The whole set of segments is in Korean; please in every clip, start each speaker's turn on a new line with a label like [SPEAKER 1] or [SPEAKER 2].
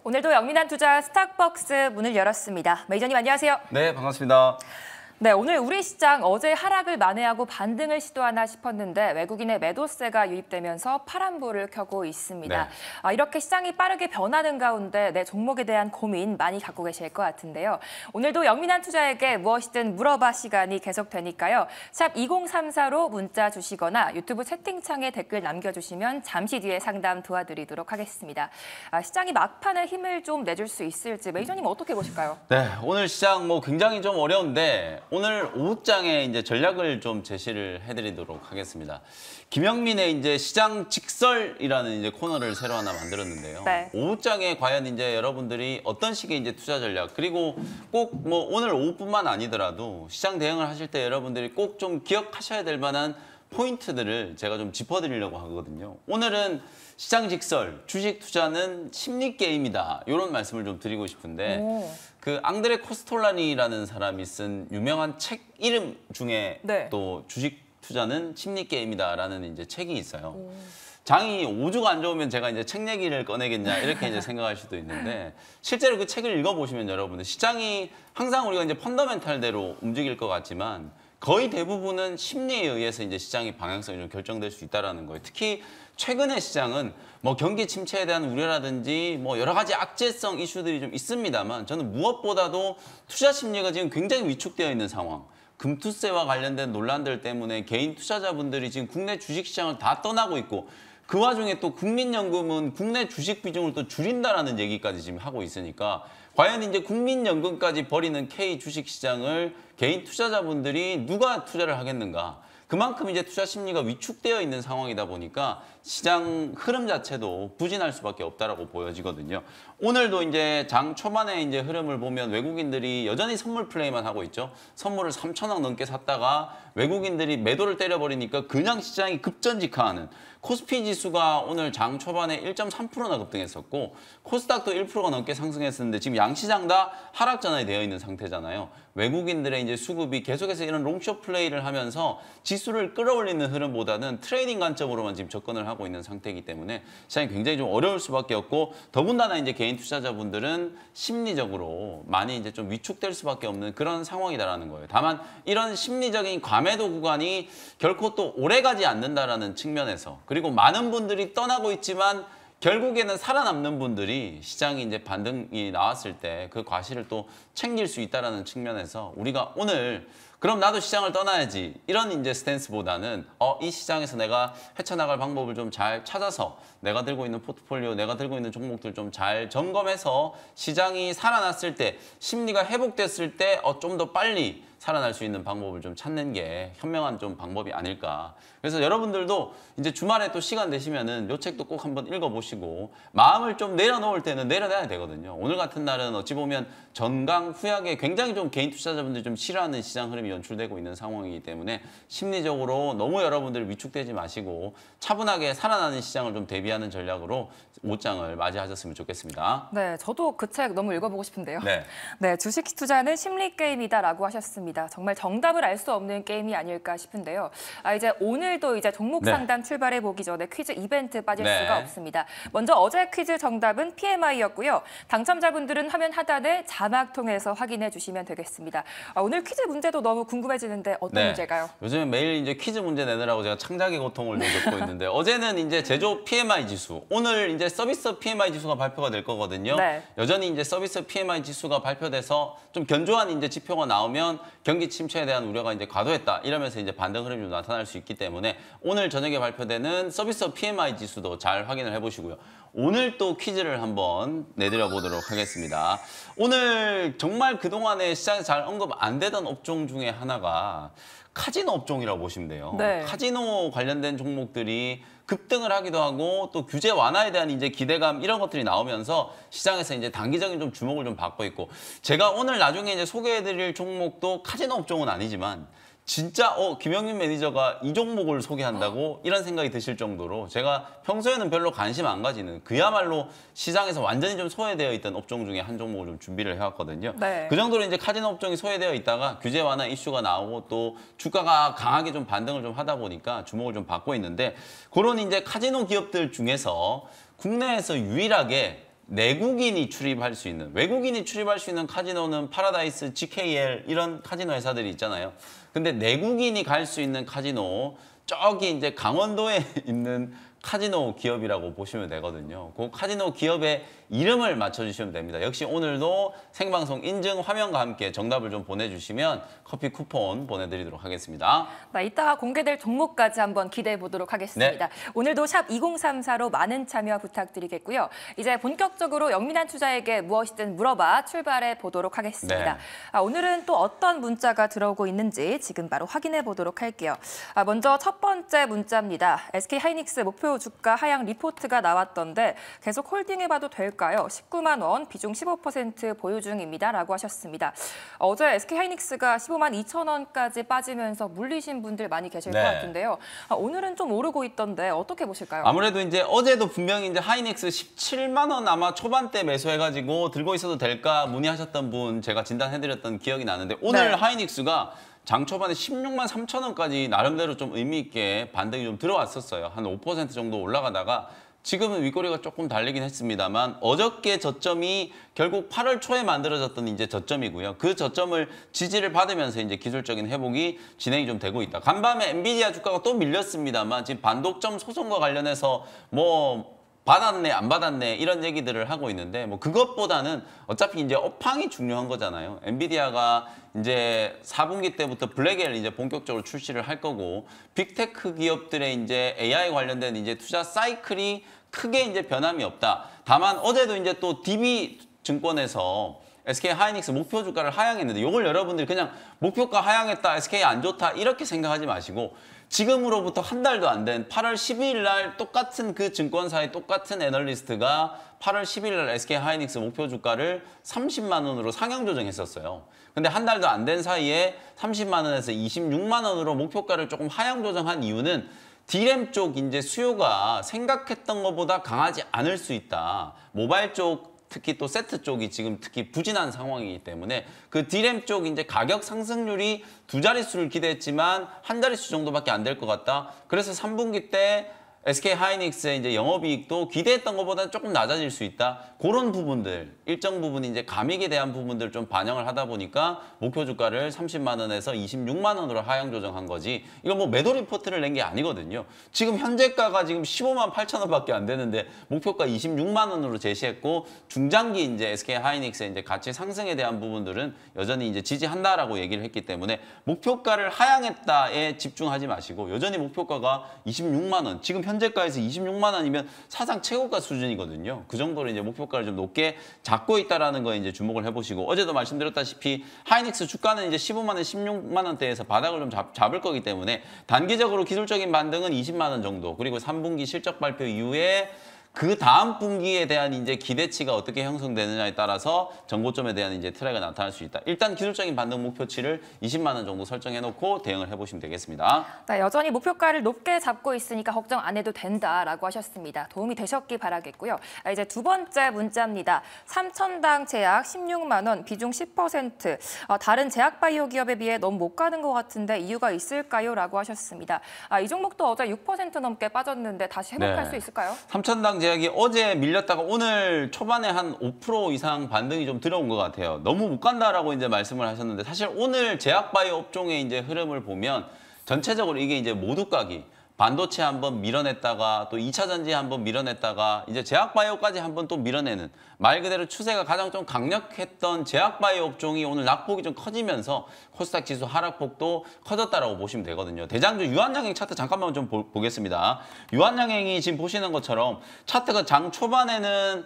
[SPEAKER 1] 오늘도 영민한 투자 스탁벅스 문을 열었습니다. 매니저님 안녕하세요.
[SPEAKER 2] 네, 반갑습니다.
[SPEAKER 1] 네, 오늘 우리 시장 어제 하락을 만회하고 반등을 시도하나 싶었는데 외국인의 매도세가 유입되면서 파란불을 켜고 있습니다.
[SPEAKER 2] 네.
[SPEAKER 1] 이렇게 시장이 빠르게 변하는 가운데 내 종목에 대한 고민 많이 갖고 계실 것 같은데요. 오늘도 영민한 투자에게 무엇이든 물어봐 시간이 계속되니까요. 샵 2034로 문자 주시거나 유튜브 채팅창에 댓글 남겨주시면 잠시 뒤에 상담 도와드리도록 하겠습니다. 시장이 막판에 힘을 좀 내줄 수 있을지 매니저님 어떻게 보실까요?
[SPEAKER 2] 네, 오늘 시장 굉장히 좀 어려운데 오늘 오후장에 이제 전략을 좀 제시를 해드리도록 하겠습니다. 김영민의 이제 시장 직설이라는 이제 코너를 새로 하나 만들었는데요.
[SPEAKER 1] 네.
[SPEAKER 2] 오후장에 과연 이제 여러분들이 어떤 식의 이제 투자 전략 그리고 꼭 뭐 오늘 오후뿐만 아니더라도 시장 대응을 하실 때 여러분들이 꼭 좀 기억하셔야 될 만한 포인트들을 제가 좀 짚어드리려고 하거든요. 오늘은 시장 직설, 주식 투자는 심리 게임이다. 이런 말씀을 좀 드리고 싶은데 그 앙드레 코스톨라니라는 사람이 쓴 유명한 책 이름 중에
[SPEAKER 1] 네.
[SPEAKER 2] 또 주식 투자는 심리 게임이다라는 이제 책이 있어요. 장이 오주가 안 좋으면 제가 이제 책 얘기를 꺼내겠냐 이렇게 이제 생각할 수도 있는데 실제로 그 책을 읽어보시면 여러분들 시장이 항상 우리가 이제 펀더멘탈대로 움직일 것 같지만 거의 대부분은 심리에 의해서 이제 시장의 방향성이 좀 결정될 수 있다라는 거예요. 특히 최근의 시장은 뭐 경기 침체에 대한 우려라든지 뭐 여러 가지 악재성 이슈들이 좀 있습니다만 저는 무엇보다도 투자 심리가 지금 굉장히 위축되어 있는 상황. 금투세와 관련된 논란들 때문에 개인 투자자분들이 지금 국내 주식시장을 다 떠나고 있고 그 와중에 또 국민연금은 국내 주식 비중을 또 줄인다라는 얘기까지 지금 하고 있으니까 과연 이제 국민연금까지 버리는 K 주식시장을 개인 투자자분들이 누가 투자를 하겠는가? 그만큼 이제 투자 심리가 위축되어 있는 상황이다 보니까 시장 흐름 자체도 부진할 수밖에 없다라고 보여지거든요. 오늘도 이제 장 초반에 이제 흐름을 보면 외국인들이 여전히 선물 플레이만 하고 있죠. 선물을 3천억 넘게 샀다가 외국인들이 매도를 때려버리니까 그냥 시장이 급전직하하는 코스피 지수가 오늘 장 초반에 1.3%나 급등했었고 코스닥도 1%가 넘게 상승했었는데 지금 양시장 다 하락 전환이 되어 있는 상태잖아요. 외국인들의 이제 수급이 계속해서 이런 롱숏 플레이를 하면서 지수를 끌어올리는 흐름보다는 트레이딩 관점으로만 지금 접근을 하고 있는 상태이기 때문에 시장이 굉장히 좀 어려울 수밖에 없고 더군다나 이제 개인 투자자분들은 심리적으로 많이 이제 좀 위축될 수밖에 없는 그런 상황이다라는 거예요. 다만 이런 심리적인 과매도 구간이 결코 또 오래가지 않는다라는 측면에서 그리고 많은 분들이 떠나고 있지만 결국에는 살아남는 분들이 시장이 이제 반등이 나왔을 때 그 과실을 또 챙길 수 있다라는 측면에서 우리가 오늘 그럼 나도 시장을 떠나야지 이런 이제 스탠스보다는 이 시장에서 내가 헤쳐나갈 방법을 좀 잘 찾아서 내가 들고 있는 포트폴리오, 내가 들고 있는 종목들 좀 잘 점검해서 시장이 살아났을 때 심리가 회복됐을 때 좀 더 빨리 살아날 수 있는 방법을 좀 찾는 게 현명한 좀 방법이 아닐까. 그래서 여러분들도 이제 주말에 또 시간 되시면은 이 책도 꼭 한번 읽어보시고 마음을 좀 내려놓을 때는 내려놔야 되거든요. 오늘 같은 날은 어찌 보면 전강 후약에 굉장히 좀 개인 투자자분들이 좀 싫어하는 시장 흐름이 연출되고 있는 상황이기 때문에 심리적으로 너무 여러분들 위축되지 마시고 차분하게 살아나는 시장을 좀 대비하는 전략으로 오후장을 맞이하셨으면 좋겠습니다.
[SPEAKER 1] 네, 저도 그 책 너무 읽어보고 싶은데요.
[SPEAKER 2] 네,
[SPEAKER 1] 주식 투자는 심리 게임이다라고 하셨습니다. 정말 정답을 알 수 없는 게임이 아닐까 싶은데요. 이제 오늘도 이제 종목 상담 출발해 보기 전에 퀴즈 이벤트 빠질 수가 없습니다. 먼저 어제 퀴즈 정답은 PMI였고요. 당첨자분들은 화면 하단에 자막 통해서 확인해 주시면 되겠습니다. 오늘 퀴즈 문제도 너무 궁금해지는데 어떤 문제일까요?
[SPEAKER 2] 요즘에 매일 이제 퀴즈 문제 내느라고 제가 창작의 고통을 좀 겪고 있는데 어제는 이제 제조 PMI 지수, 오늘 이제 서비스 PMI 지수가 발표가 될 거거든요. 여전히 이제 서비스 PMI 지수가 발표돼서 좀 견조한 이제 지표가 나오면 경기 침체에 대한 우려가 이제 과도했다 이러면서 이제 반등 흐름이 좀 나타날 수 있기 때문에 오늘 저녁에 발표되는 서비스 PMI 지수도 잘 확인을 해보시고요. 오늘 또 퀴즈를 한번 내드려 보도록 하겠습니다. 오늘 정말 그동안에 시장에서 잘 언급 안 되던 업종 중에 하나가 카지노 업종이라고 보시면 돼요. 카지노 관련된 종목들이 급등을 하기도 하고 또 규제 완화에 대한 이제 기대감 이런 것들이 나오면서 시장에서 이제 단기적인 좀 주목을 좀 받고 있고 제가 오늘 나중에 이제 소개해드릴 종목도 카지노 업종은 아니지만 진짜 김영민 매니저가 이 종목을 소개한다고 이런 생각이 드실 정도로 제가 평소에는 별로 관심 안 가지는 그야말로 시장에서 완전히 좀 소외되어 있던 업종 중에 한 종목을 좀 준비를 해왔거든요. 그 정도로 이제 카지노 업종이 소외되어 있다가 규제 완화 이슈가 나오고 또 주가가 강하게 좀 반등을 좀 하다 보니까 주목을 좀 받고 있는데 그런 이제 카지노 기업들 중에서 국내에서 유일하게 내국인이 출입할 수 있는, 외국인이 출입할 수 있는 카지노는 파라다이스, GKL 이런 카지노 회사들이 있잖아요. 근데 내국인이 갈 수 있는 카지노, 저기 이제 강원도에 있는 카지노 기업이라고 보시면 되거든요. 그 카지노 기업의 이름을 맞춰주시면 됩니다. 역시 오늘도 생방송 인증 화면과 함께 정답을 좀 보내주시면 커피 쿠폰 보내드리도록 하겠습니다.
[SPEAKER 1] 이따가 공개될 종목까지 한번 기대해 보도록 하겠습니다.
[SPEAKER 2] 네.
[SPEAKER 1] 오늘도 샵 2034로 많은 참여 부탁드리겠고요. 이제 본격적으로 영민한 투자에게 무엇이든 물어봐 출발해 보도록 하겠습니다.
[SPEAKER 2] 네.
[SPEAKER 1] 오늘은 또 어떤 문자가 들어오고 있는지 지금 바로 확인해 보도록 할게요. 먼저 첫 번째 문자입니다. SK하이닉스 목표 주가 하향 리포트가 나왔던데 계속 홀딩해봐도 될까요? 19만 원, 비중 15% 보유 중입니다라고 하셨습니다. 어제 SK하이닉스가 15만 2천 원까지 빠지면서 물리신 분들 많이 계실 것 같은데요. 오늘은 좀 오르고 있던데 어떻게 보실까요?
[SPEAKER 2] 아무래도 이제 어제도 분명히 이제 하이닉스 17만 원 아마 초반대 매수해가지고 들고 있어도 될까 문의하셨던 분 제가 진단해드렸던 기억이 나는데 오늘 하이닉스가 장 초반에 16만 3천 원까지 나름대로 좀 의미 있게 반등이 좀 들어왔었어요. 한 5% 정도 올라가다가 지금은 윗꼬리가 조금 달리긴 했습니다만 어저께 저점이 결국 8월 초에 만들어졌던 이제 저점이고요. 그 저점을 지지를 받으면서 이제 기술적인 회복이 진행이 좀 되고 있다. 간밤에 엔비디아 주가가 또 밀렸습니다만 지금 반독점 소송과 관련해서 뭐 받았네 안 받았네 이런 얘기들을 하고 있는데 뭐 그것보다는 어차피 이제 업황이 중요한 거잖아요. 엔비디아가 이제 4분기 때부터 블랙엘 이제 본격적으로 출시를 할 거고 빅테크 기업들의 이제 AI 관련된 이제 투자 사이클이 크게 이제 변함이 없다. 다만 어제도 이제 또 DB 증권에서 SK하이닉스 목표 주가를 하향했는데 이걸 여러분들이 그냥 목표가 하향했다, SK 안 좋다 이렇게 생각하지 마시고 지금으로부터 한 달도 안 된 8월 12일 날 똑같은 그 증권사의 똑같은 애널리스트가 8월 10일 날 SK하이닉스 목표 주가를 30만 원으로 상향 조정했었어요. 근데 한 달도 안 된 사이에 30만 원에서 26만 원으로 목표가를 조금 하향 조정한 이유는 D램 쪽 이제 수요가 생각했던 것보다 강하지 않을 수 있다. 모바일 쪽 특히 또 세트 쪽이 지금 특히 부진한 상황이기 때문에 그 D램 쪽 이제 가격 상승률이 두 자릿수를 기대했지만 한 자릿수 정도밖에 안 될 것 같다. 그래서 3분기 때 SK하이닉스의 이제 영업이익도 기대했던 것보다는 조금 낮아질 수 있다. 그런 부분들, 일정 부분 이제 감익에 대한 부분들 좀 반영을 하다 보니까 목표 주가를 30만 원에서 26만 원으로 하향 조정한 거지. 이거 뭐 매도 리포트를 낸 게 아니거든요. 지금 현재가가 지금 15만 8천 원밖에 안 되는데 목표가 26만 원으로 제시했고 중장기 이제 SK하이닉스의 이제 가치 상승에 대한 부분들은 여전히 이제 지지한다라고 얘기를 했기 때문에 목표가를 하향했다에 집중하지 마시고 여전히 목표가가 26만 원. 지금 현재가에서 26만 원이면 사상 최고가 수준이거든요. 그 정도로 이제 목표가를 좀 높게 잡고 있다라는 거에 이제 주목을 해보시고 어제도 말씀드렸다시피 하이닉스 주가는 이제 15만 원, 16만 원대에서 바닥을 좀 잡을 거기 때문에 단기적으로 기술적인 반등은 20만 원 정도 그리고 3분기 실적 발표 이후에 그 다음 분기에 대한 이제 기대치가 어떻게 형성되느냐에 따라서 전고점에 대한 이제 트랙이 나타날 수 있다. 일단 기술적인 반등 목표치를 20만 원 정도 설정해 놓고 대응을 해보시면 되겠습니다.
[SPEAKER 1] 여전히 목표가를 높게 잡고 있으니까 걱정 안 해도 된다라고 하셨습니다. 도움이 되셨기 바라겠고요. 이제 두 번째 문자입니다. 삼천당 제약 16만 원, 비중 10%. 다른 제약 바이오 기업에 비해 너무 못 가는 것 같은데 이유가 있을까요? 라고 하셨습니다. 이 종목도 어제 6% 넘게 빠졌는데 다시 회복할 수 있을까요?
[SPEAKER 2] 삼천당 제약이 어제 밀렸다가 오늘 초반에 한 5% 이상 반등이 좀 들어온 것 같아요. 너무 못 간다라고 이제 말씀을 하셨는데 사실 오늘 제약바이오 업종의 이제 흐름을 보면 전체적으로 이게 이제 모두 가기 반도체 한번 밀어냈다가 또 2차 전지 한번 밀어냈다가 이제 제약바이오까지 한번 또 밀어내는 말 그대로 추세가 가장 좀 강력했던 제약바이오 업종이 오늘 낙폭이 좀 커지면서 코스닥 지수 하락폭도 커졌다라고 보시면 되거든요. 대장주 유한양행 차트 잠깐만 좀 보겠습니다. 유한양행이 지금 보시는 것처럼 차트가 장 초반에는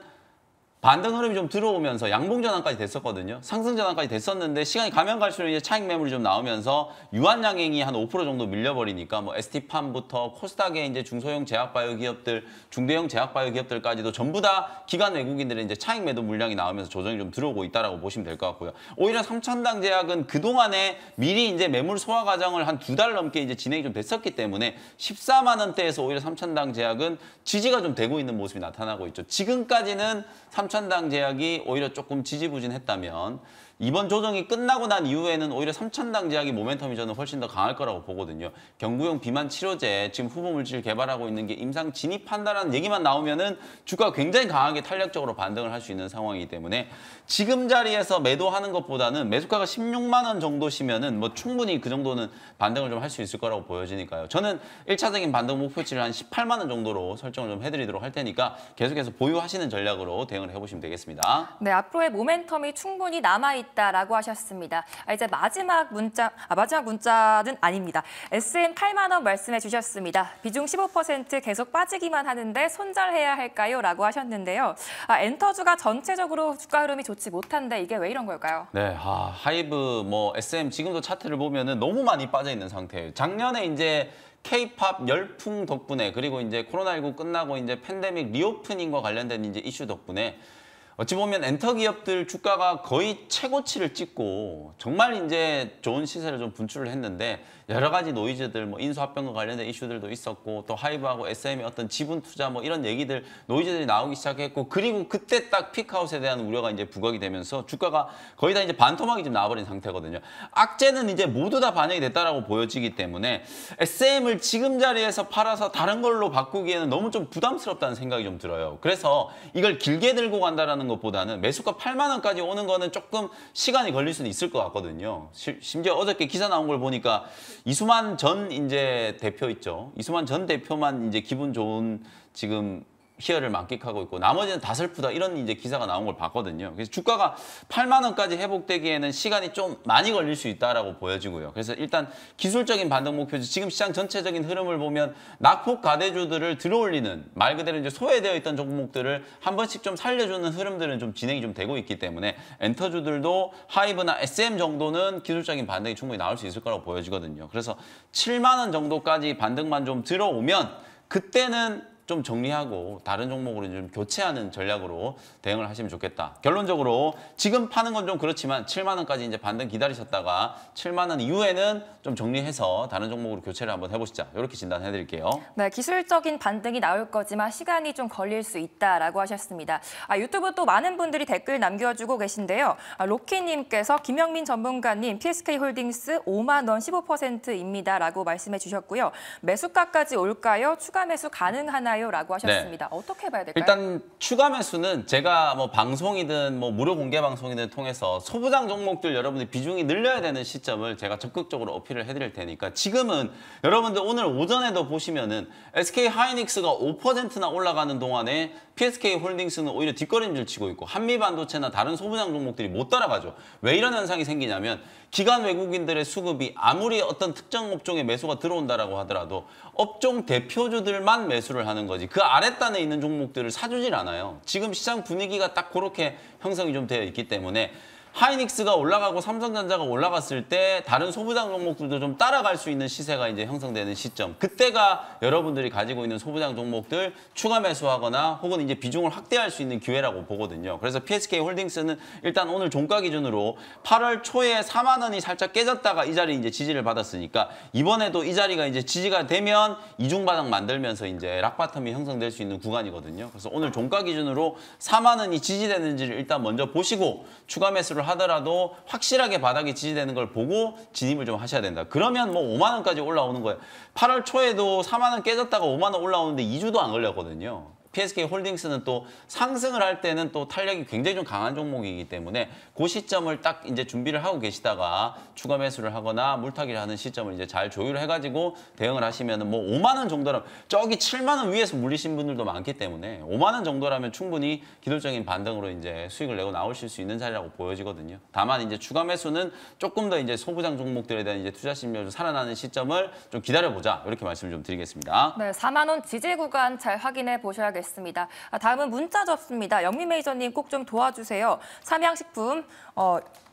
[SPEAKER 2] 반등 흐름이 좀 들어오면서 양봉 전환까지 됐었거든요. 상승 전환까지 됐었는데 시간이 가면 갈수록 이제 차익 매물이 좀 나오면서 유한양행이 한 5% 정도 밀려버리니까 뭐 ST팜부터 코스닥의 이제 중소형 제약바이오 기업들, 중대형 제약바이오 기업들까지도 전부 다 기관 외국인들의 이제 차익 매도 물량이 나오면서 조정이 좀 들어오고 있다라고 보시면 될 것 같고요. 오히려 삼천당 제약은 그 동안에 미리 이제 매물 소화 과정을 한 2달 넘게 이제 진행이 좀 됐었기 때문에 14만 원대에서 오히려 삼천당 제약은 지지가 좀 되고 있는 모습이 나타나고 있죠. 지금까지는 삼천당 제약이 오히려 조금 지지부진했다면 이번 조정이 끝나고 난 이후에는 오히려 삼천당 제약이 모멘텀이 저는 훨씬 더 강할 거라고 보거든요. 경구용 비만 치료제 지금 후보 물질 개발하고 있는 게 임상 진입한다라는 얘기만 나오면은 주가가 굉장히 강하게 탄력적으로 반등을 할 수 있는 상황이기 때문에 지금 자리에서 매도하는 것보다는 매수가가 16만 원 정도시면은 뭐 충분히 그 정도는 반등을 좀 할 수 있을 거라고 보여지니까요. 저는 1차적인 반등 목표치를 한 18만 원 정도로 설정을 좀 해드리도록 할 테니까 계속해서 보유하시는 전략으로 대응을 해보시면 되겠습니다.
[SPEAKER 1] 네, 앞으로의 모멘텀이 충분히 남아있다라고 하셨습니다. 이제 마지막 문자는 아닙니다. SM 8만 원 말씀해 주셨습니다. 비중 15% 계속 빠지기만 하는데 손절해야 할까요? 라고 하셨는데요. 엔터주가 전체적으로 주가 흐름이 좋지 못한데 이게 왜 이런 걸까요?
[SPEAKER 2] 네, 하이브, SM 지금도 차트를 보면은 너무 많이 빠져 있는 상태예요. 작년에 이제 K-팝 열풍 덕분에 그리고 이제 코로나19 끝나고 이제 팬데믹 리오프닝과 관련된 이제 이슈 덕분에 어찌 보면 엔터 기업들 주가가 거의 최고치를 찍고 정말 이제 좋은 시세를 좀 분출을 했는데 여러 가지 노이즈들 인수합병과 관련된 이슈들도 있었고 또 하이브하고 SM의 어떤 지분 투자 이런 얘기들 노이즈들이 나오기 시작했고 그리고 그때 딱 피크아웃에 대한 우려가 이제 부각이 되면서 주가가 거의 다 이제 반토막이 좀 나와버린 상태거든요. 악재는 이제 모두 다 반영이 됐다라고 보여지기 때문에 SM을 지금 자리에서 팔아서 다른 걸로 바꾸기에는 너무 좀 부담스럽다는 생각이 좀 들어요. 그래서 이걸 길게 들고 간다라는 것보다는 매수가 8만 원까지 오는 거는 조금 시간이 걸릴 수는 있을 것 같거든요. 심지어 어저께 기사 나온 걸 보니까 이수만 전 이제 대표 있죠. 이수만 전 대표만 이제 기분 좋은 지금 희열을 만끽하고 있고 나머지는 다 슬프다 이런 이제 기사가 나온 걸 봤거든요. 그래서 주가가 8만 원까지 회복되기에는 시간이 좀 많이 걸릴 수 있다라고 보여지고요. 그래서 일단 기술적인 반등 목표지 지금 시장 전체적인 흐름을 보면 낙폭 가대주들을 들어올리는 말 그대로 이제 소외되어 있던 종목들을 한 번씩 좀 살려주는 흐름들은 좀 진행이 좀 되고 있기 때문에 엔터주들도 하이브나 SM 정도는 기술적인 반등이 충분히 나올 수 있을 거라고 보여지거든요. 그래서 7만 원 정도까지 반등만 좀 들어오면 그때는 좀 정리하고 다른 종목으로 좀 교체하는 전략으로 대응을 하시면 좋겠다. 결론적으로 지금 파는 건 좀 그렇지만 7만 원까지 이제 반등 기다리셨다가 7만 원 이후에는 좀 정리해서 다른 종목으로 교체를 한번 해보시자. 이렇게 진단해 드릴게요.
[SPEAKER 1] 네, 기술적인 반등이 나올 거지만 시간이 좀 걸릴 수 있다라고 하셨습니다. 유튜브 또 많은 분들이 댓글 남겨주고 계신데요. 로키님께서 김영민 전문가님 PSK홀딩스 5만 원 15%입니다라고 말씀해 주셨고요. 매수가까지 올까요? 추가 매수 가능하나요? 라고 하셨습니다. 네. 어떻게 봐야 될까요?
[SPEAKER 2] 일단 추가 매수는 제가 방송이든 무료 공개 방송이든 통해서 소부장 종목들 여러분들 비중이 늘려야 되는 시점을 제가 적극적으로 어필을 해드릴 테니까 지금은 여러분들 오늘 오전에도 보시면은 SK 하이닉스가 5%나 올라가는 동안에 PSK 홀딩스는 오히려 뒷걸음질 치고 있고 한미반도체나 다른 소부장 종목들이 못 따라가죠. 왜 이런 현상이 생기냐면 기관 외국인들의 수급이 아무리 어떤 특정 업종에 매수가 들어온다라고 하더라도 업종 대표주들만 매수를 하는 거지 그 아랫단에 있는 종목들을 사주질 않아요. 지금 시장 분위기가 딱 그렇게 형성이 좀 되어 있기 때문에 하이닉스가 올라가고 삼성전자가 올라갔을 때 다른 소부장 종목들도 좀 따라갈 수 있는 시세가 이제 형성되는 시점. 그때가 여러분들이 가지고 있는 소부장 종목들 추가 매수하거나 혹은 이제 비중을 확대할 수 있는 기회라고 보거든요. 그래서 PSK 홀딩스는 일단 오늘 종가 기준으로 8월 초에 4만 원이 살짝 깨졌다가 이 자리 이제 지지를 받았으니까 이번에도 이 자리가 이제 지지가 되면 이중 바닥 만들면서 이제 락바텀이 형성될 수 있는 구간이거든요. 그래서 오늘 종가 기준으로 4만 원이 지지되는지를 일단 먼저 보시고 추가 매수를 하더라도 확실하게 바닥이 지지되는 걸 보고 진입을 좀 하셔야 된다. 그러면 5만 원까지 올라오는 거예요. 8월 초에도 4만 원 깨졌다가 5만 원 올라오는데 2주도 안 걸렸거든요. PSK 홀딩스는 또 상승을 할 때는 또 탄력이 굉장히 좀 강한 종목이기 때문에 그 시점을 딱 이제 준비를 하고 계시다가 추가 매수를 하거나 물타기를 하는 시점을 이제 잘 조율을 해가지고 대응을 하시면은 5만 원 정도라면 저기 7만 원 위에서 물리신 분들도 많기 때문에 5만 원 정도라면 충분히 기술적인 반등으로 이제 수익을 내고 나오실 수 있는 자리라고 보여지거든요. 다만 이제 추가 매수는 조금 더 이제 소부장 종목들에 대한 이제 투자 심리가 좀 살아나는 시점을 좀 기다려보자 이렇게 말씀을 좀 드리겠습니다.
[SPEAKER 1] 네, 4만 원 지지 구간 잘 확인해 보셔야겠습니다. 다음은 문자 접수입니다. 영민 매니저님 꼭 좀 도와주세요. 삼양식품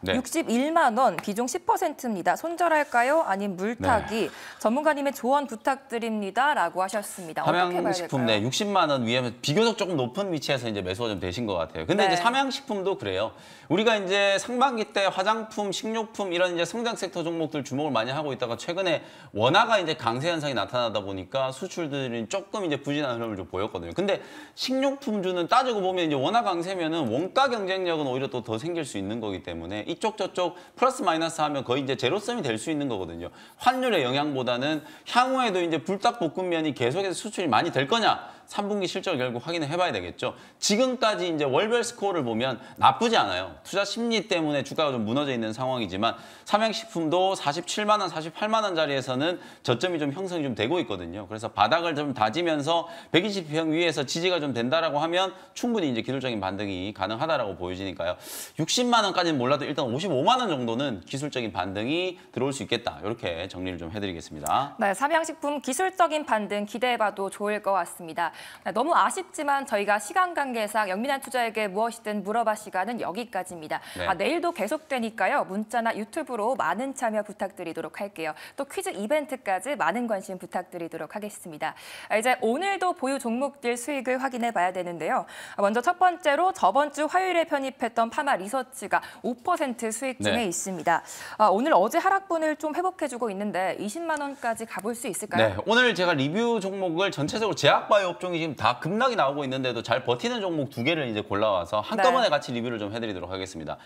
[SPEAKER 2] 네.
[SPEAKER 1] 61만 원, 비중 10%입니다. 손절할까요? 아님 물타기?
[SPEAKER 2] 네.
[SPEAKER 1] 전문가님의 조언 부탁드립니다. 라고 하셨습니다. 어떻게 봐야 될까요?
[SPEAKER 2] 삼양식품 60만 원 위에 비교적 조금 높은 위치에서 이제 매수가 좀 되신 것 같아요. 근데
[SPEAKER 1] 네.
[SPEAKER 2] 이제 삼양식품도 그래요. 우리가 이제 상반기 때 화장품, 식료품 이런 이제 성장 섹터 종목들 주목을 많이 하고 있다가 최근에 원화가 이제 강세 현상이 나타나다 보니까 수출들이 조금 이제 부진한 흐름을 좀 보였거든요. 근데 근데 식료품주는 따지고 보면 이제 원화 강세면은 원가 경쟁력은 오히려 또 더 생길 수 있는 거기 때문에 이쪽 저쪽 플러스 마이너스 하면 거의 이제 제로섬이 될 수 있는 거거든요. 환율의 영향보다는 향후에도 이제 불닭볶음면이 계속해서 수출이 많이 될 거냐? 3분기 실적을 결국 확인을 해봐야 되겠죠. 지금까지 이제 월별 스코어를 보면 나쁘지 않아요. 투자 심리 때문에 주가가 좀 무너져 있는 상황이지만 삼양식품도 47만 원, 48만 원짜리에서는 저점이 좀 형성이 좀 되고 있거든요. 그래서 바닥을 좀 다지면서 120평 위에서 지지가 좀 된다라고 하면 충분히 이제 기술적인 반등이 가능하다라고 보여지니까요. 60만 원까지는 몰라도 일단 55만 원 정도는 기술적인 반등이 들어올 수 있겠다. 이렇게 정리를 좀 해드리겠습니다.
[SPEAKER 1] 네, 삼양식품 기술적인 반등 기대해봐도 좋을 것 같습니다. 네, 너무 아쉽지만 저희가 시간 관계상 영민한 투자에게 무엇이든 물어봐 시간은 여기까지입니다.
[SPEAKER 2] 네.
[SPEAKER 1] 내일도 계속되니까요. 문자나 유튜브로 많은 참여 부탁드리도록 할게요. 또 퀴즈 이벤트까지 많은 관심 부탁드리도록 하겠습니다. 이제 오늘도 보유 종목들 수익을 확인해 봐야 되는데요. 먼저 첫 번째로 저번 주 화요일에 편입했던 파마 리서치가 5% 수익 중에
[SPEAKER 2] 네.
[SPEAKER 1] 있습니다. 오늘 어제 하락분을 좀 회복해주고 있는데 20만 원까지 가볼 수 있을까요?
[SPEAKER 2] 네, 오늘 제가 리뷰 종목을 전체적으로 제약바이오 업종이 지금 다 급락이 나오고 있는데도 잘 버티는 종목 2개를 이제 골라와서 한꺼번에 같이 리뷰를 좀 해드리도록 하겠습니다.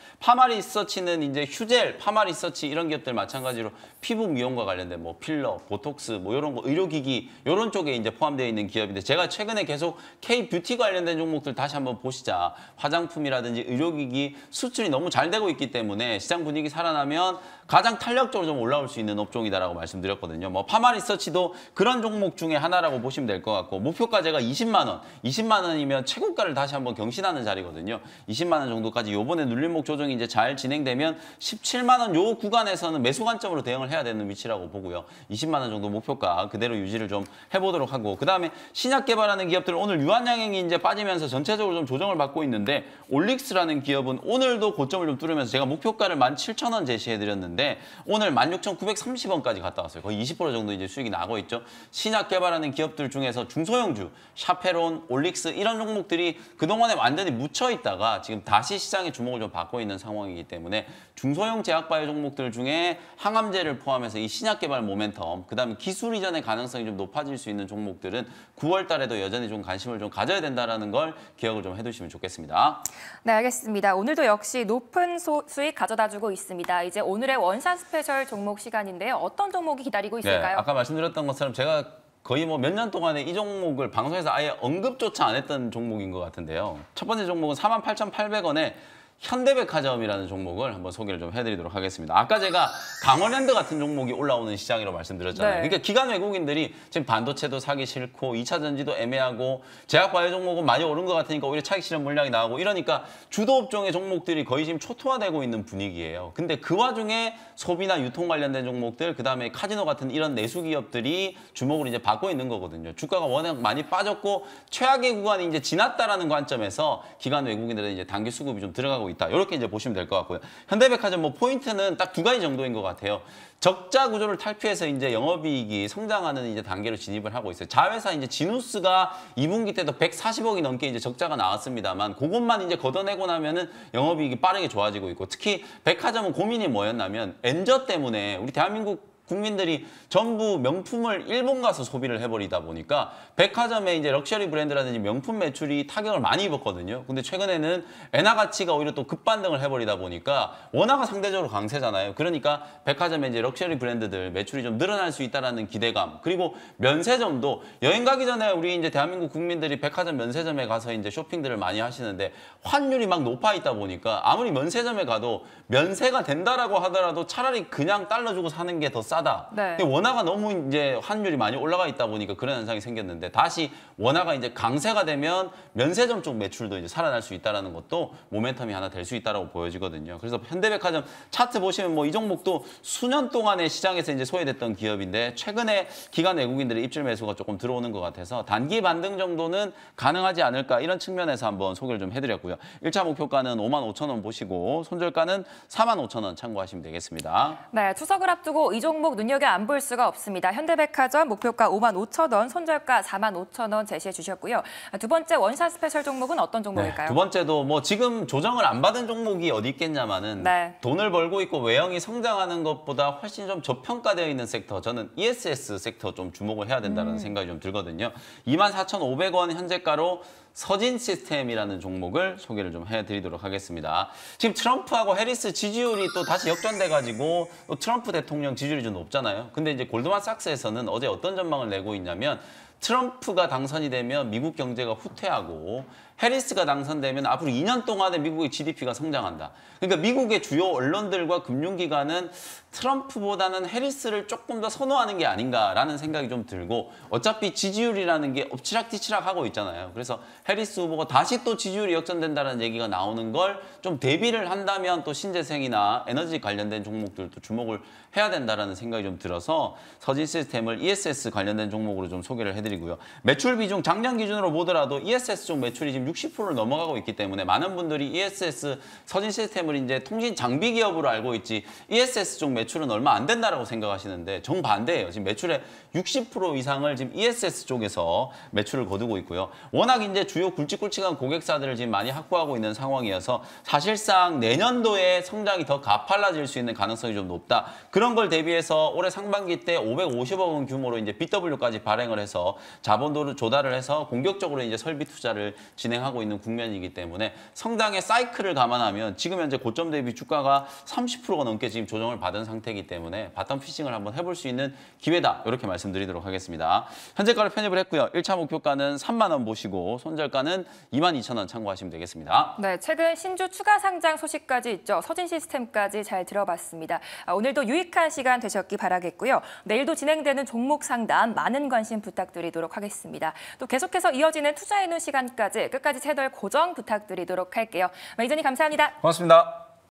[SPEAKER 2] 파마리서치는 이제 휴젤, 파마리서치 이런 기업들 마찬가지로 피부 미용과 관련된 뭐 필러, 보톡스 뭐 이런 거 의료기기 이런 쪽에 이제 포함되어 있는 기업인데 제가 최근에 계속 K-뷰티 관련된 종목들 다시 한번 보시자. 화장품이라든지 의료기기 수출이 너무 잘 되고 있기 때문에 시장 분위기 살아나면 가장 탄력적으로 좀 올라올 수 있는 업종이다라고 말씀드렸거든요. 뭐 파마리서치도 그런 종목 중에 하나라고 보시면 될 것 같고 목표가 제가 20만 원, 20만 원이면 최고가를 다시 한번 경신하는 자리거든요. 20만 원 정도까지 요번에 눌림목 조정이 이제 잘 진행되면 17만 원 요 구간에서는 매수 관점으로 대응을 해야 되는 위치라고 보고요. 20만 원 정도 목표가 그대로 유지를 좀 해보도록 하고 그다음에 신약 개발하는 기업들 오늘 유한양행이 이제 빠지면서 전체적으로 좀 조정을 받고 있는데 올릭스라는 기업은 오늘도 고점을 좀 뚫으면서 제가 목표가를 17,000원 제시해드렸는데 오늘 16,930원까지 갔다 왔어요. 거의 20% 정도 이제 수익이 나고 있죠. 신약 개발하는 기업들 중에서 중소형주, 샤페론, 올릭스 이런 종목들이 그동안에 완전히 묻혀 있다가 지금 다시 시장의 주목을 좀 받고 있는 상황이기 때문에 중소형 제약바이오 종목들 중에 항암제를 포함해서 이 신약 개발 모멘텀, 그다음에 기술 이전의 가능성이 좀 높아질 수 있는 종목들은 9월 달에도 여전히 좀 관심을 좀 가져야 된다라는 걸 기억을 좀 해두시면 좋겠습니다.
[SPEAKER 1] 네, 알겠습니다. 오늘도 역시 높은 수익 가져다주고 있습니다. 이제 오늘의 원샷 스페셜 종목 시간인데요. 어떤 종목이 기다리고 있을까요?
[SPEAKER 2] 네, 아까 말씀드렸던 것처럼 제가 거의 뭐 몇 년 동안에 이 종목을 방송에서 아예 언급조차 안 했던 종목인 것 같은데요. 첫 번째 종목은 48,800원에 현대백화점이라는 종목을 한번 소개를 좀 해드리도록 하겠습니다. 아까 제가 강원랜드 같은 종목이 올라오는 시장이라고 말씀드렸잖아요.
[SPEAKER 1] 네.
[SPEAKER 2] 그러니까 기관 외국인들이 지금 반도체도 사기 싫고 2차 전지도 애매하고 제약바이오 종목은 많이 오른 것 같으니까 오히려 차익 실현 물량이 나오고 이러니까 주도 업종의 종목들이 거의 지금 초토화되고 있는 분위기예요. 근데 그 와중에 소비나 유통 관련된 종목들 그다음에 카지노 같은 이런 내수 기업들이 주목을 이제 받고 있는 거거든요. 주가가 워낙 많이 빠졌고 최악의 구간이 이제 지났다라는 관점에서 기관 외국인들은 이제 단기 수급이 좀 들어가고 있다. 이렇게 이제 보시면 될 것 같고요. 현대백화점 뭐 포인트는 딱 2가지 정도인 것 같아요. 적자 구조를 탈피해서 이제 영업이익이 성장하는 이제 단계로 진입을 하고 있어요. 자회사 이제 지누스가 2분기 때도 140억이 넘게 이제 적자가 나왔습니다만 그것만 이제 걷어내고 나면은 영업이익이 빠르게 좋아지고 있고 특히 백화점은 고민이 뭐였냐면 엔저 때문에 우리 대한민국 국민들이 전부 명품을 일본 가서 소비를 해버리다 보니까 백화점에 이제 럭셔리 브랜드라든지 명품 매출이 타격을 많이 입었거든요. 근데 최근에는 엔화 가치가 오히려 또 급반등을 해버리다 보니까 원화가 상대적으로 강세잖아요. 그러니까 백화점에 이제 럭셔리 브랜드들 매출이 좀 늘어날 수 있다라는 기대감 그리고 면세점도 여행 가기 전에 우리 이제 대한민국 국민들이 백화점 면세점에 가서 이제 쇼핑들을 많이 하시는데 환율이 막 높아 있다 보니까 아무리 면세점에 가도 면세가 된다라고 하더라도 차라리 그냥 달러 주고 사는 게 더 싸다.
[SPEAKER 1] 네.
[SPEAKER 2] 근데 원화가 너무 이제 환율이 많이 올라가 있다 보니까 그런 현상이 생겼는데 다시 원화가 이제 강세가 되면 면세점 쪽 매출도 이제 살아날 수 있다라는 것도 모멘텀이 하나 될 수 있다라고 보여지거든요. 그래서 현대백화점 차트 보시면 뭐 이 종목도 수년 동안에 시장에서 이제 소외됐던 기업인데 최근에 기관 외국인들의 입질 매수가 조금 들어오는 것 같아서 단기 반등 정도는 가능하지 않을까 이런 측면에서 한번 소개를 좀 해드렸고요. 1차 목표가는 55,000원 보시고 손절가는 45,000원 참고하시면 되겠습니다.
[SPEAKER 1] 네, 추석을 앞두고 이 종목 종목 눈여겨 안 볼 수가 없습니다. 현대백화점 목표가 55,000원, 손절가 45,000원 제시해 주셨고요. 두 번째 원샷 스페셜 종목은 어떤 종목일까요?
[SPEAKER 2] 두 번째도 뭐 지금 조정을 안 받은 종목이 어디 있겠냐마는
[SPEAKER 1] 네.
[SPEAKER 2] 돈을 벌고 있고 외형이 성장하는 것보다 훨씬 좀 저평가되어 있는 섹터, 저는 ESS 섹터 좀 주목을 해야 된다는 생각이 좀 들거든요. 24,500원 현재가로 서진 시스템이라는 종목을 소개를 좀 해드리도록 하겠습니다. 지금 트럼프하고 해리스 지지율이 또 다시 역전돼가지고 또 트럼프 대통령 지지율이 좀 높잖아요. 근데 이제 골드만삭스에서는 어제 어떤 전망을 내고 있냐면 트럼프가 당선이 되면 미국 경제가 후퇴하고 해리스가 당선되면 앞으로 2년 동안에 미국의 GDP가 성장한다. 그러니까 미국의 주요 언론들과 금융기관은 트럼프보다는 해리스를 조금 더 선호하는 게 아닌가라는 생각이 좀 들고 어차피 지지율이라는 게 엎치락뒤치락 하고 있잖아요. 그래서 해리스 후보가 다시 또 지지율이 역전된다는 얘기가 나오는 걸 좀 대비를 한다면 또 신재생이나 에너지 관련된 종목들도 주목을 해야 된다는 생각이 좀 들어서 서진 시스템을 ESS 관련된 종목으로 좀 소개를 해드리고요. 매출 비중 작년 기준으로 보더라도 ESS 쪽 매출이 지금 60%를 넘어가고 있기 때문에 많은 분들이 ESS 서진 시스템을 이제 통신 장비 기업으로 알고 있지 ESS 쪽 매출은 얼마 안 된다라고 생각하시는데 정반대예요. 지금 매출의 60% 이상을 지금 ESS 쪽에서 매출을 거두고 있고요. 워낙 이제 주요 굵직굵직한 고객사들을 지금 많이 확보하고 있는 상황이어서 사실상 내년도에 성장이 더 가팔라질 수 있는 가능성이 좀 높다. 그런 걸 대비해서 올해 상반기 때 550억 원 규모로 이제 BW까지 발행을 해서 자본도를 조달을 해서 공격적으로 이제 설비 투자를 진행하고 있는 국면이기 때문에 성장의 사이클을 감안하면 지금 현재 고점 대비 주가가 30%가 넘게 지금 조정을 받은 상태이기 때문에 바텀 피싱을 한번 해볼 수 있는 기회다. 이렇게 말씀드리도록 하겠습니다. 현재가를 편입을 했고요. 1차 목표가는 3만 원 보시고 손절가는 22,000원 참고하시면 되겠습니다.
[SPEAKER 1] 네, 최근 신주 추가 상장 소식까지 있죠. 서진 시스템까지 잘 들어봤습니다. 오늘도 유익한 시간 되셨기 바라겠고요. 내일도 진행되는 종목 상담 많은 관심 부탁드리도록 하겠습니다. 또 계속해서 이어지는 투자의 눈 시간까지 끝까지 채널 고정 부탁드리도록 할게요. 이전이 감사합니다.
[SPEAKER 2] 고맙습니다.